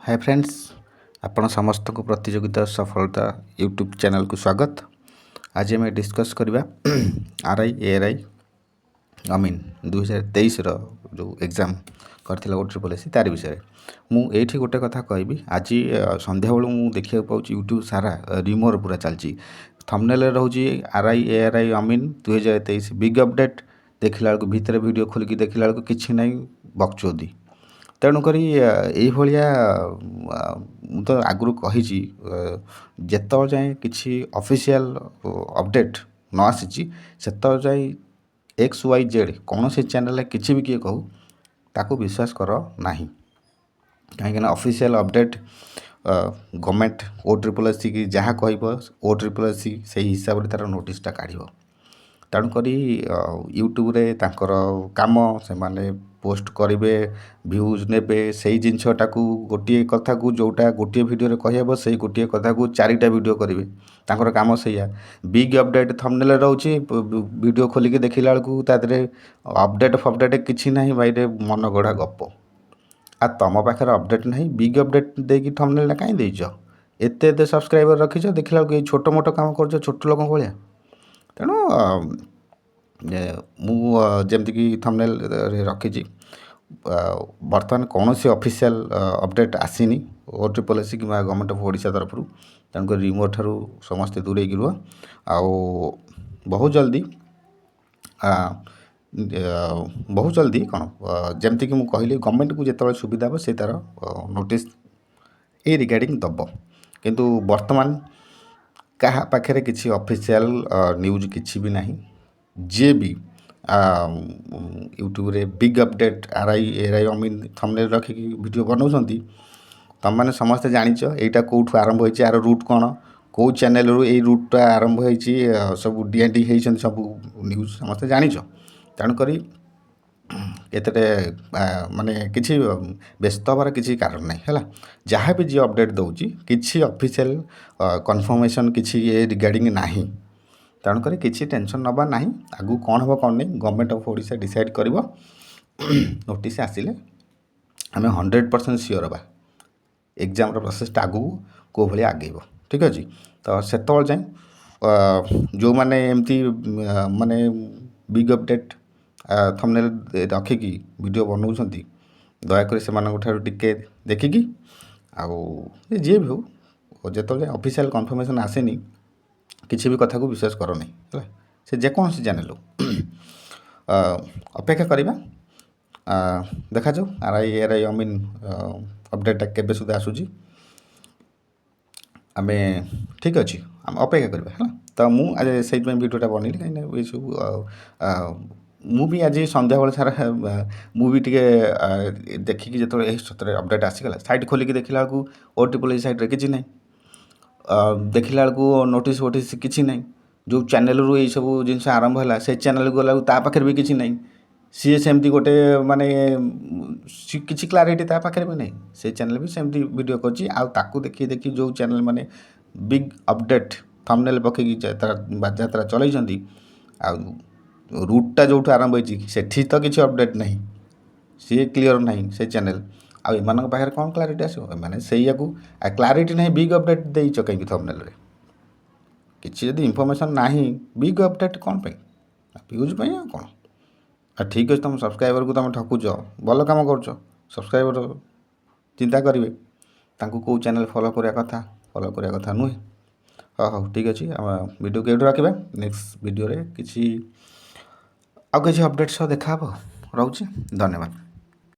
Hi friends, आपण समस्त को प्रतियोगिता सफलता यूट्यूब चैनल को स्वागत। आज आम डिस्कस करवा आरआई एआरआई अमीन 2023 जो एग्जाम करथिला OSSC तार विषय मुझे गोटे कथा कहबी। आज संध्या बेलू मु देखा पाऊँ यूट्यूब सारा रिमोर पूरा चलती थंबनेल रोचे आरआई एआरआई अमीन 2023 बिग अपडेट। देखला बेलू भितर वीडियो खोलिकी देखला बेलू किछि नै बकचोदी। तेणुक तो आगु कही जिते जाए कि ऑफिशियल अपडेट न आसी से जाए XYZ कौन से चैनल किसी भी किए कहू ताको विश्वास कर ना कहीं ऑफिशियल अपडेट गवर्नमेंट OSSC की जहाँ कह OSSC से हिसाब से तार नोटिसटा काढ़। तेणुक यूट्यूब रे तांकर काम से माने पोस्ट करेंगे व्यूज ने से जिनटा को गोटे कथा को जोटा गोटे वीडियो कहब से गोटे कथा को 4टा वीडियो करेंगे तांकर काम से बिग अपडेट थंबनेल रोचे वीडियो खोलिक देखला बेलू तादे अपडेट फपडेट किसी ना भाई मन गढ़ा गप आ तुम पाखे अपडेट ना बिग अपडेट देकी थंबनेल कहीं देच एत सब्सक्राइबर रखीच देखला बेलू छोट मोट काम कर छोट लोक भाया। तेणु मुझे थंबनेल रखी बर्तमान कौन से ऑफिशियल अपडेट आसीनी OSSC कि गवर्नमेंट ऑफ ओडिशा तरफ तेणुक रिमोट ठारू समस्ते दूरे रुह आओ बहुत जल्दी कौन जमती कि मुझे कहली गवर्नमेंट को जिते सुविधा हे से तार नोटिस ए रिगार्डिंग दब किंतु वर्तमान क्या पाखे किसी ऑफिशियल न्यूज किसी भी नहीं जे भी यूट्यूब रे बिग अपडेट आरआई एआरआई अमीन थंबनेल रखिकी वीडियो बनाउछंती तुम मैंने समस्ते जानिच एटा कोठू आरंभ होइछि आर रूट कौन कौ चैनल रू ए रूटा आरंभ होइछि सब डीएनडी होइछन सब न्यूज समस्ते जानिच। तेणुक एतटे माने किसी व्यस्त हबार किसी कारण नहीं है जहाँ भी जी अपडेट दौची किसी ऑफिशियल कन्फर्मेशन किसी रिगार्डिंग नहीं। तेणुक किसी टेंशन नवा ना आगू कौन हम कौन नहीं गवर्नमेंट ऑफ ओडिशा डिसाइड कर नोटिस आसिले आम 100% सियोर हाँ एग्जाम प्रोसेसटा आगू को भाई आगेब। ठीक अच्छे तो से जाए जो मैंने एमती माने बिग अपडेट थंबनेल रखिकी वीडियो बनाउछंती दयाकोरी से टिके देखिकी जी भी हो जो ऑफिशियल कन्फर्मेशन आसेनी किसी भी कथा को विश्वास कर नहीं है से जेकोसी चैनल अपेक्षा करवा देखा जाऊ आरआई एआरआई अमीन अपडेटा केबे सुधा आसूची आम ठीक अच्छे आम अपेक्षा करवा है तो मुझे से वीडियोटा बनैली कहीं सब मुझे आज संध्या बेले सारा मुझे देखिकी जो सतरे अपडेट आसीगला साइट खोलिकी देखला बेलू OSSC साइट किसी ना देखला बेलू नोटिस वोटिस किसी ना जो चैनल रू ये सब जिन आरंभ है से चैनल गला पाखे भी किसी ना सी सेमती गोटे माने किसी क्लारिटी ता पाखे भी नहीं से चैनल भी सेमती वीडियो करची ताकू देखी देखी जो चैनल माने बिग अपडेट थंबनेल पकईकी यात्रा चलती रूटा जो आरंभ होती सेठी तो किसी अपडेट नहीं सी क्लीयर नहीं से चैनल आम पाखे कौन क्लारिटी आसो मैंने से क्लारिटी नहीं बिग अपडेट देच कहीं थंबनेल रे किसी जब इनफर्मेशन ना बिग अपडेट कौन पे व्यूज पे कौन ठीक अच्छे तुम सब्सक्राइबर को तुम ठकुच भल कम कर सब्सक्राइबर चिंता करेंगे तांको कौ चैनल फॉलो करवा कथा नुहे। हाँ हाँ ठीक अच्छे वीडियो को रखा नेक्स्ट वीडियो रे किसी अपडेट सह देखा रोचे। धन्यवाद।